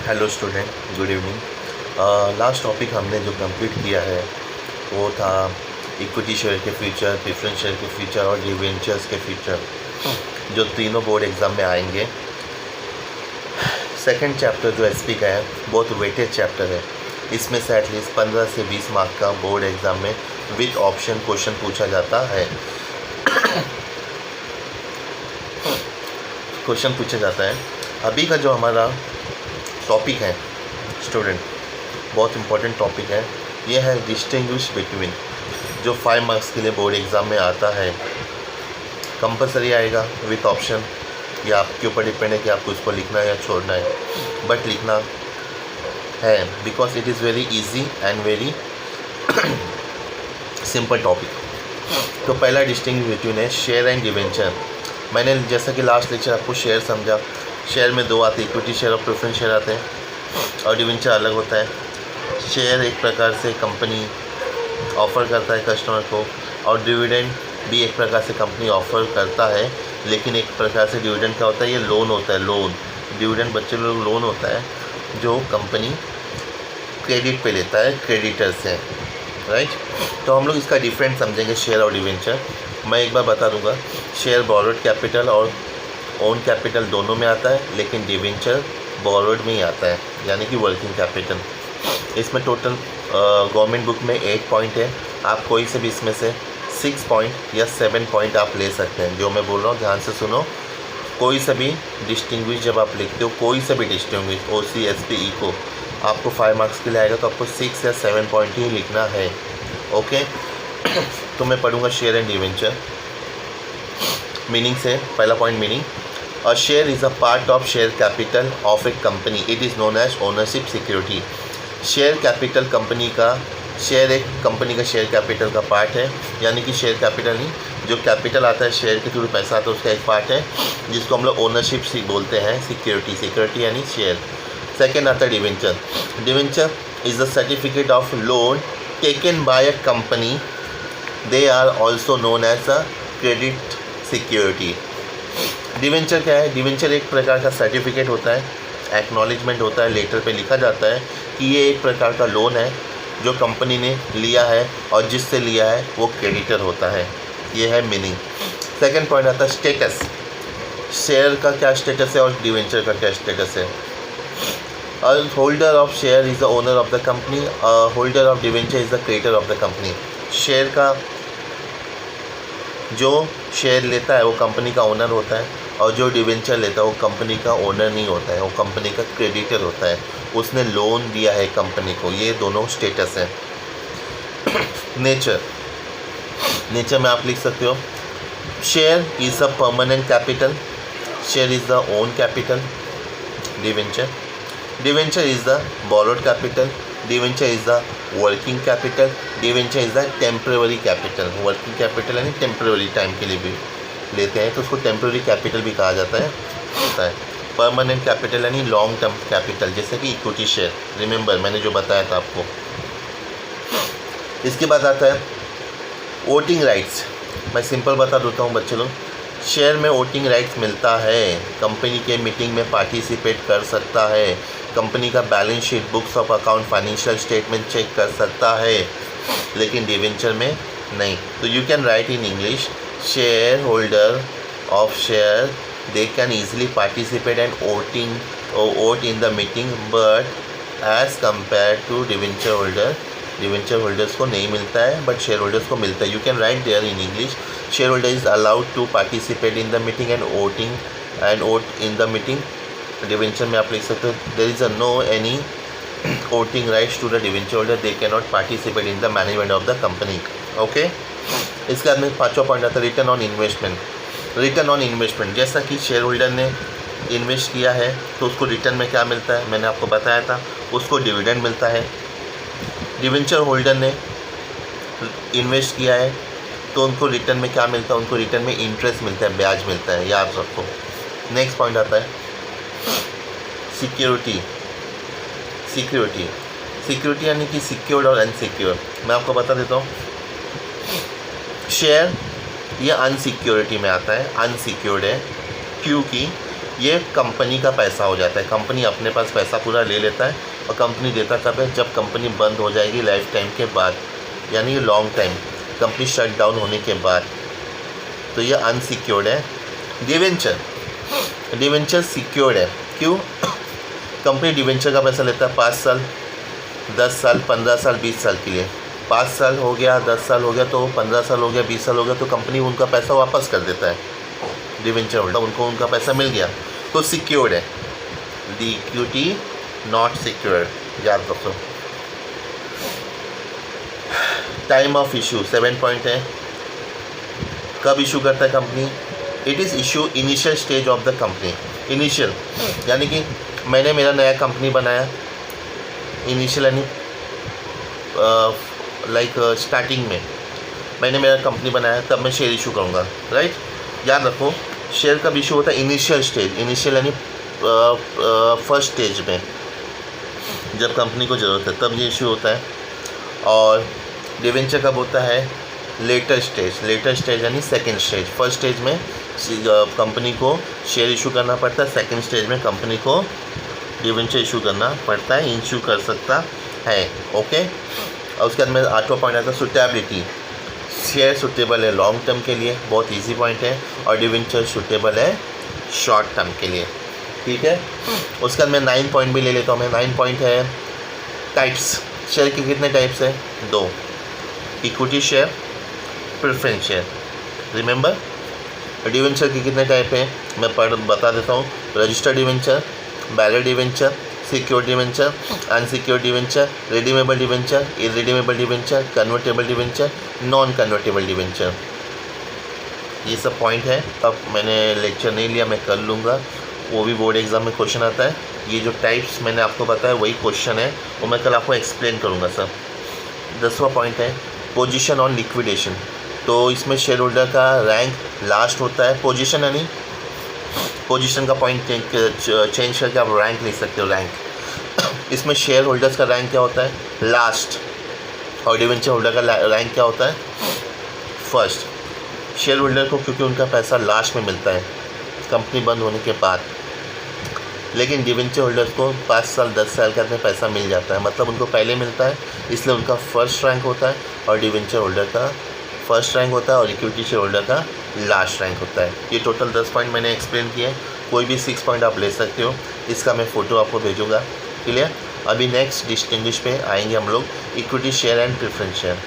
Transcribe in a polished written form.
Hello student, good evening. Last topic हमने जो complete किया है वो था इक्विटी शेयर के फ्यूचर, प्रेफरेंस शेयर के फ्यूचर और डिवेंचर्स के फ्यूचर, जो तीनों बोर्ड एग्ज़ाम में आएंगे। सेकंड चैप्टर जो एसपी का है बहुत वेटेड चैप्टर है। इसमें से एटलीस्ट 15 से 20 मार्क का बोर्ड एग्ज़ाम में विद ऑप्शन क्वेश्चन पूछा जाता है। क्वेश्चन पूछा जाता है। अभी का जो हमारा टॉपिक है स्टूडेंट, बहुत इम्पोर्टेंट टॉपिक है। ये है डिस्टिंग्विश बिटवीन, जो 5 मार्क्स के लिए बोर्ड एग्ज़ाम में आता है। कंपलसरी आएगा विथ ऑप्शन, या आपके ऊपर डिपेंड है कि आपको इसको लिखना है या छोड़ना है, बट लिखना है because it is very easy and very simple topic. तो पहला डिस्टिंग्विश बिटवीन है शेयर एंड डिवेंचर। मैंने जैसा कि लास्ट लेक्चर आपको शेयर समझा, शेयर में दो आते हैं, इक्विटी शेयर और प्रेफरेंस शेयर आते हैं, और डिवेंचर अलग होता है। शेयर एक प्रकार से कंपनी ऑफ़र करता है कस्टमर को, और डिविडेंड भी एक प्रकार से कंपनी ऑफ़र करता है, लेकिन एक प्रकार से डिविडेंड क्या होता है, ये लोन होता है। लोन डिविडेंड बच्चे लोग लोन होता है जो कंपनी क्रेडिट पे लेता है क्रेडिटर से, राइट। तो हम लोग इसका डिफरेंस समझेंगे शेयर और डिवेंचर। मैं एक बार बता दूंगा, शेयर बोरोड कैपिटल और ओन कैपिटल दोनों में आता है, लेकिन डिवेंचर बोरोड में ही आता है, यानी कि वर्किंग कैपिटल। इसमें टोटल गवर्नमेंट बुक में 8 पॉइंट है। आप कोई से भी इसमें से 6 पॉइंट या 7 पॉइंट आप ले सकते हैं। जो मैं बोल रहा हूँ ध्यान से सुनो। कोई से भी डिस्टिंग्विश जब आप लिखते हो, कोई से भी डिस्टिंग्विश OC SP E को आपको 5 मार्क्स के लिए आएगा, तो आपको 6 या 7 पॉइंट ही लिखना है, ओके। तो मैं पढ़ूँगा शेयर एंड डिवेंचर। मीनिंग से पहला point, meaning a share is a part of share capital of a company, it is known as ownership security. Share capital company का, शेयर एक कंपनी का शेयर कैपिटल का part है, यानी कि share capital नहीं, जो कैपिटल आता है शेयर के थ्रू पैसा आता है उसका एक पार्ट है, जिसको हम लोग ओनरशिप बोलते हैं, सिक्योरिटी। सिक्योरिटी यानी शेयर। सेकेंड आता है debenture. Debenture is the certificate of loan taken by a company, they are also known as a credit security. Debenture क्या है? डिवेंचर एक प्रकार का सर्टिफिकेट होता है, एक्नॉलेजमेंट होता है, लेटर पे लिखा जाता है कि ये एक प्रकार का लोन है जो कंपनी ने लिया है, और जिससे लिया है वो क्रेडिटर होता है। ये है मीनिंग। सेकंड पॉइंट आता है स्टेटस। शेयर का क्या स्टेटस है और डिवेंचर का क्या स्टेटस है? A holder of share is the owner of the company, holder of debenture is the creditor of the company. Share का जो शेयर लेता है वो कंपनी का ओनर होता है, और जो डिवेंचर लेता है वो कंपनी का ओनर नहीं होता है, वो कंपनी का क्रेडिटर होता है। उसने लोन दिया है कंपनी को। ये दोनों स्टेटस है। नेचर, नेचर में आप लिख सकते हो share is a permanent capital, share is the own capital. Debenture, debenture is the borrowed capital, debenture is the working capital, debenture is the temporary capital. Working capital यानी temporary time के लिए भी लेते हैं, तो उसको टेम्प्रेवरी कैपिटल भी कहा जाता है। परमानेंट कैपिटल यानी लॉन्ग टर्म कैपिटल, जैसे कि इक्विटी शेयर। रिमेंबर मैंने जो बताया था आपको। इसके बाद आता है वोटिंग राइट्स। मैं सिंपल बता देता हूँ बच्चे लोग, शेयर में वोटिंग राइट्स मिलता है, कंपनी के मीटिंग में पार्टिसिपेट कर सकता है, कंपनी का balance sheet, books of account, financial statement check कर सकता है, लेकिन डिवेंचर में नहीं। तो you can write in English, share holder of share they can easily participate and vote in the meeting, but as compare to debenture holder, debenture holders को नहीं मिलता है बट शेयर होल्डर्स को मिलता है। You can write there in English, share holder is allowed to participate in the meeting and vote in the meeting. Debenture में आप लिख सकते हो there is no any voting rights to the debenture holder, they can not participate in the management of the company, okay. इसके बाद में पाँचवा point आता है return on investment. Return on investment, जैसा कि शेयर होल्डर ने इन्वेस्ट किया है तो उसको रिटर्न में क्या मिलता है, मैंने आपको बताया था, उसको डिविडेंड मिलता है। डिवेंचर होल्डर ने इन्वेस्ट किया है तो उनको रिटर्न में क्या मिलता है, उनको रिटर्न में इंटरेस्ट मिलता है, ब्याज मिलता है, याद रखो। नेक्स्ट पॉइंट आता है सिक्योरिटी। सिक्योरिटी, सिक्योरिटी यानी कि सिक्योर्ड और अनसिक्योर्ड। मैं आपको बता देता हूँ, शेयर ये अनसिक्योरिटी में आता है, अनसिक्योर्ड है, क्योंकि ये कंपनी का पैसा हो जाता है। कंपनी अपने पास पैसा पूरा ले लेता है और कंपनी देता कब है, जब कंपनी बंद हो जाएगी लाइफ टाइम के बाद, यानी long time, company shut down होने के बाद। तो ये अनसिक्योर्ड है। डिवेंचर सिक्योर्ड है। क्यों? कंपनी डिवेंचर का पैसा लेता है 5 साल, 10 साल, 15 साल, 20 साल के लिए। 5 साल हो गया, 10 साल हो गया, तो 15 साल हो गया, 20 साल हो गया, तो कंपनी उनका पैसा वापस कर देता है। डिवेंचर होल्डर उनको उनका पैसा मिल गया, तो सिक्योर्ड है। द इक्विटी नॉट सिक्योर्ड, याद रखो। टाइम ऑफ इशू 7 पॉइंट है। कब इशू करता है company? It is issue initial stage of the company. Initial यानी कि मैंने मेरा नया कंपनी बनाया, इनिशियल यानी लाइक स्टार्टिंग में मैंने मेरा कंपनी बनाया, तब मैं शेयर इशू करूँगा, राइट। याद रखो, शेयर कब इशू होता है? Initial stage. इनिशियल यानी फर्स्ट स्टेज में, जब कंपनी को ज़रूरत है तब ये इशू होता है। और डिवेंचर कब होता है? Later stage. लेटर स्टेज यानी सेकंड स्टेज। फर्स्ट स्टेज में कंपनी को शेयर इशू करना पड़ता है, सेकंड स्टेज में कंपनी को डिवेंचर इशू करना पड़ता है, इशू कर सकता है। ओके। और उसके बाद में 8वां पॉइंट आता है सुटेबिलिटी। शेयर सुटेबल है लॉन्ग टर्म के लिए, बहुत इजी पॉइंट है, और डिवेंचर सुटेबल है शॉर्ट टर्म के लिए, ठीक है। उसके बाद मैं 9 पॉइंट भी ले लेता हूँ। मैं 9 पॉइंट है टाइप्स। शेयर के कितने टाइप्स हैं? 2, equity share, preference share. Remember, debenture के कितने टाइप हैं मैं बता देता हूँ। Registered debenture, balance debenture, secured debenture, unsecured debenture, redeemable debenture, irredeemable debenture, convertible debenture, non convertible debenture. ये सब पॉइंट है। अब मैंने लेक्चर नहीं लिया, मैं कर लूँगा, वो भी बोर्ड एग्ज़ाम में क्वेश्चन आता है। ये जो टाइप्स मैंने आपको बताया वही क्वेश्चन है, वो मैं कल आपको एक्सप्लेन करूँगा सर। 10वां पॉइंट है पोजीशन ऑन लिक्विडेशन। तो इसमें शेयर होल्डर का रैंक लास्ट होता है। पोजीशन यानी पोजीशन का पॉइंट चेंज करके आप रैंक ले सकते हो, रैंक। इसमें शेयर होल्डर्स का रैंक क्या होता है? लास्ट। और डिवेंचर होल्डर का रैंक क्या होता है? फर्स्ट। शेयर होल्डर को क्योंकि उनका पैसा लास्ट में मिलता है कंपनी बंद होने के बाद, लेकिन डिवेंचर होल्डर्स को 5 साल 10 साल के अंदर पैसा मिल जाता है, मतलब उनको पहले मिलता है, इसलिए उनका फर्स्ट रैंक होता है। और डिवेंचर होल्डर का फर्स्ट रैंक होता है और इक्विटी शेयर होल्डर का लास्ट रैंक होता है। ये टोटल 10 पॉइंट मैंने एक्सप्लेन किए हैं। कोई भी 6 पॉइंट आप ले सकते हो, इसका मैं फ़ोटो आपको भेजूँगा। क्लियर। अभी नेक्स्ट डिस्टिंग्विश पे आएंगे हम लोग, equity share and preference share.